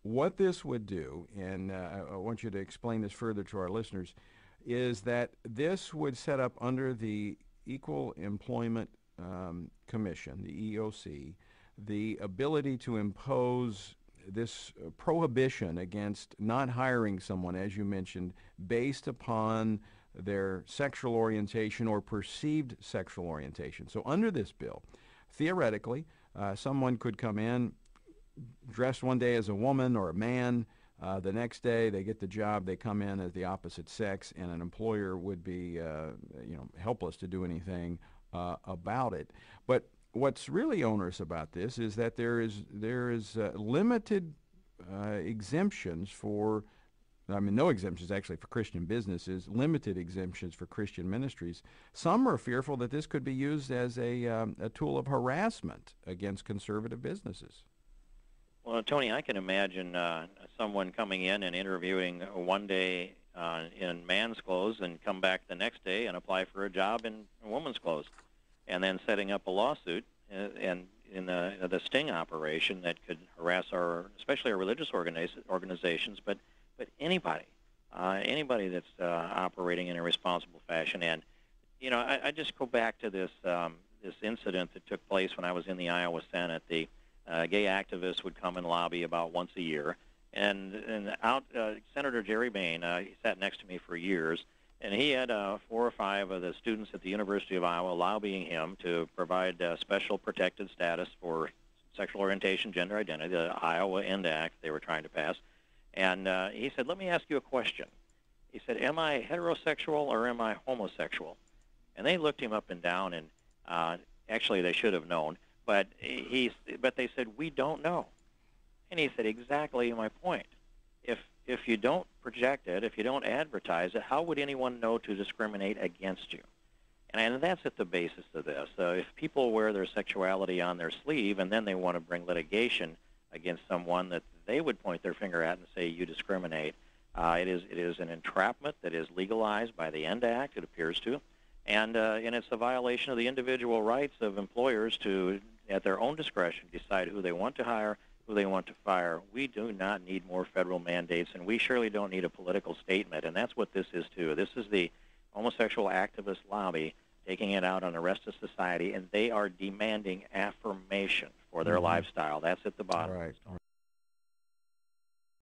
what this would do, and I want you to explain this further to our listeners, is that this would set up under the Equal Employment Commission, the EOC, the ability to impose this prohibition against not hiring someone, as you mentioned, based upon their sexual orientation or perceived sexual orientation. So under this bill, theoretically, someone could come in dressed one day as a woman or a man. The next day they get the job, they come in as the opposite sex, and an employer would be helpless to do anything about it. But what's really onerous about this is that there is limited exemptions for, I mean, no exemptions actually for Christian businesses, limited exemptions for Christian ministries. Some are fearful that this could be used as a tool of harassment against conservative businesses. Well, Tony, I can imagine someone coming in and interviewing one day in man's clothes and come back the next day and apply for a job in woman's clothes, and then setting up a lawsuit and in the sting operation that could harass especially our religious organizations, but anybody that's operating in a responsible fashion. And I just go back to this incident that took place when I was in the Iowa Senate. The gay activists would come and lobby about once a year, and Senator Jerry Bain, he sat next to me for years, and he had 4 or 5 of the students at the University of Iowa lobbying him to provide special protected status for sexual orientation, gender identity, the Iowa End Act they were trying to pass. And he said, "Let me ask you a question." He said, "Am I heterosexual or am I homosexual?" And they looked him up and down, and actually they should have known. But they said, "We don't know." And he said, "Exactly my point. If you don't project it, if you don't advertise it, how would anyone know to discriminate against you?" And that's at the basis of this. If people wear their sexuality on their sleeve and then they want to bring litigation against someone that they would point their finger at and say, "You discriminate," it is an entrapment that is legalized by the End Act, it appears to. And it's a violation of the individual rights of employers to, at their own discretion, decide who they want to hire, who they want to fire. We do not need more federal mandates, and we surely don't need a political statement. And that's what this is, too. This is the homosexual activist lobby taking it out on the rest of society, and they are demanding affirmation for their lifestyle. That's at the bottom. All right.